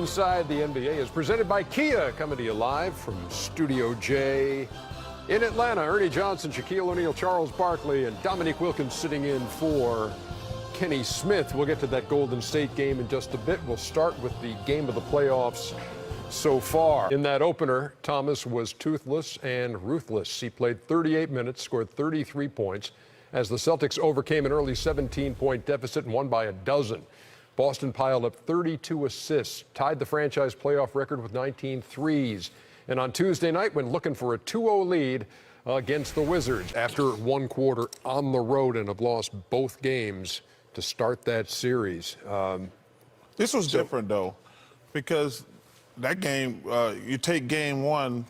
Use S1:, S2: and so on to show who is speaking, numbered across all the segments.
S1: Inside the NBA is presented by Kia, coming to you live from Studio J in Atlanta. Ernie Johnson, Shaquille O'Neal, Charles Barkley, and Dominique Wilkins sitting in for Kenny Smith. We'll get to that Golden State game in just a bit. We'll start with the game of the playoffs so far. In that opener, Thomas was toothless and ruthless. He played 38 minutes, scored 33 points, as the Celtics overcame an early 17-point deficit and won by a dozen. Boston piled up 32 assists, tied the franchise playoff record with 19 threes. And on Tuesday night, when looking for a 2-0 lead against the Wizards after one quarter on the road and have lost both games to start that series.
S2: This was different, though, because that game, you take game one,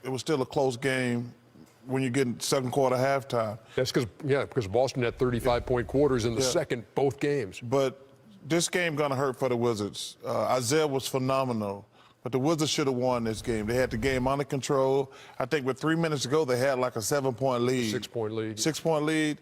S2: it was still a close game when you get in second quarter halftime.
S1: That's because Boston had 35-point quarters in the second, both games.
S2: But this game gonna hurt for the Wizards. Isaiah was phenomenal, but the Wizards should have won this game. They had the game under control. I think with 3 minutes to go, they had like a 7-point lead.
S1: 6-point lead.
S2: 6-point lead.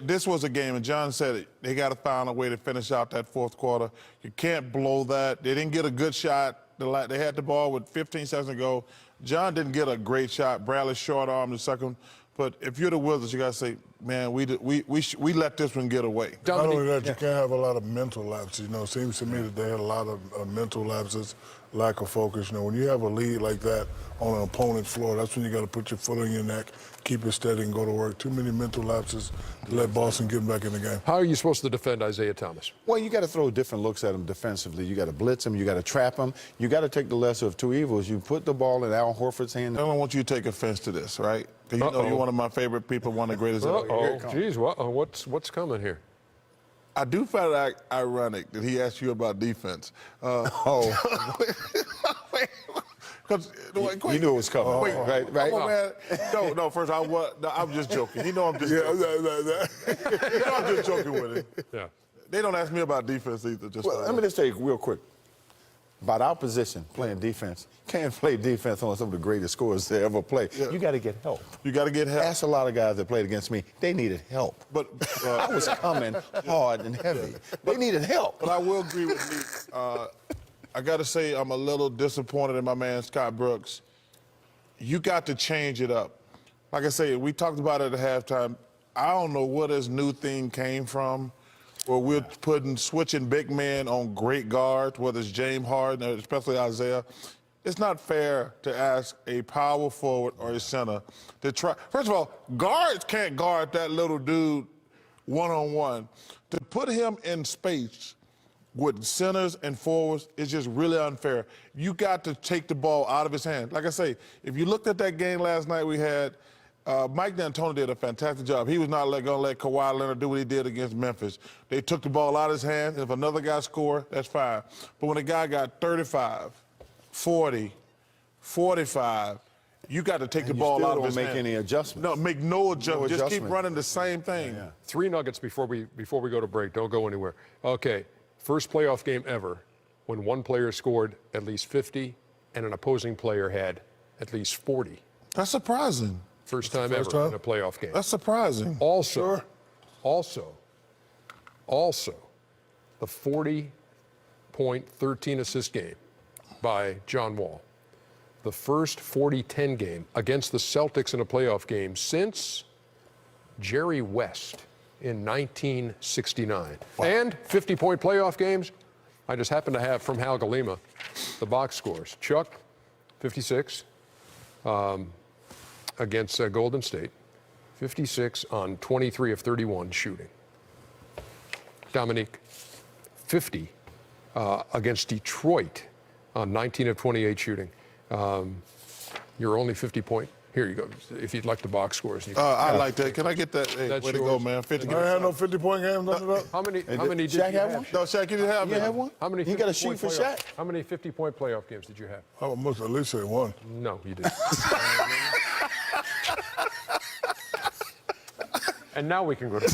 S2: This was a game, and John said it. They got to find a way to finish out that fourth quarter. You can't blow that. They didn't get a good shot. They had the ball with 15 seconds to go. John didn't get a great shot. Bradley short arm the second. But if you're the Wizards, you got to say, man, we let this one get away.
S3: Not only that, you can't have a lot of mental lapses. You know, it seems to me that they had a lot of mental lapses, lack of focus. You know, when you have a lead like that on an opponent's floor, that's when you got to put your foot on your neck, keep it steady, and go to work. Too many mental lapses to let Boston get back in the game.
S1: How are you supposed to defend Isaiah Thomas?
S4: Well, you got to throw different looks at him defensively. You got to blitz him. You got to trap him. You got to take the lesser of two evils. You put the ball in Al Horford's hand.
S2: I don't want you to take offense to this, right? Because you know you're one of my favorite people, one of the greatest.
S1: Geez, what's coming here?
S2: I do find it ironic that he asked you about defense.
S4: You knew it was coming. Right?
S2: Come on, man. No, first, I'm just joking. You know I'm just joking. You know I'm just joking with it.
S1: Yeah.
S2: They don't ask me about defense either.
S4: Let me just tell you real quick about our position, playing defense. Can't play defense on some of the greatest scorers to ever play. Yeah. You got to get help.
S2: You got to get help.
S4: Ask a lot of guys that played against me. They needed help.
S2: But
S4: I was coming hard and heavy. They needed help.
S2: But I will agree with Nick. I got to say I'm a little disappointed in my man Scott Brooks. You got to change it up. Like I say, we talked about it at halftime. I don't know where this new thing came from, where we're switching big men on great guards, whether it's James Harden, or especially Isaiah. It's not fair to ask a power forward or a center to try. First of all, guards can't guard that little dude one-on-one. To put him in space with centers and forwards is just really unfair. You got to take the ball out of his hand. Like I say, if you looked at that game last night we had, Mike D'Antoni did a fantastic job. He was not going to let Kawhi Leonard do what he did against Memphis. They took the ball out of his hand. If another guy scored, that's fine. But when a guy got 35, 40, 45, you got to take the ball out of his hand.
S4: Don't make any adjustments.
S2: No, make no adjustments. Just keep running the same thing.
S1: Yeah. 3 nuggets before we go to break. Don't go anywhere. Okay, first playoff game ever when one player scored at least 50 and an opposing player had at least 40.
S2: That's surprising.
S1: First time ever in a playoff game.
S2: That's surprising.
S1: Also, the 40-point, 13-assist game by John Wall. The first 40-10 game against the Celtics in a playoff game since Jerry West in 1969. Wow. And 50-point playoff games. I just happen to have from Hal Galima the box scores. Chuck, 56. Against Golden State, 56 on 23 of 31 shooting. Dominique, 50 against Detroit on 19 of 28 shooting. You're only 50-point. Here you go. If you'd like the box scores.
S2: I like that. Can I get that? Hey, way to go, man. 50.
S3: I had no 50-point games.
S1: How many did
S4: Shaq
S1: you
S4: have
S1: have?
S4: one?
S2: No, Shaq, you didn't have
S4: You have one?
S1: How many?
S4: You got a shoot for Shaq?
S1: How many 50-point playoff games did you have?
S3: I must at least say one.
S1: No, you didn't. And now we can go to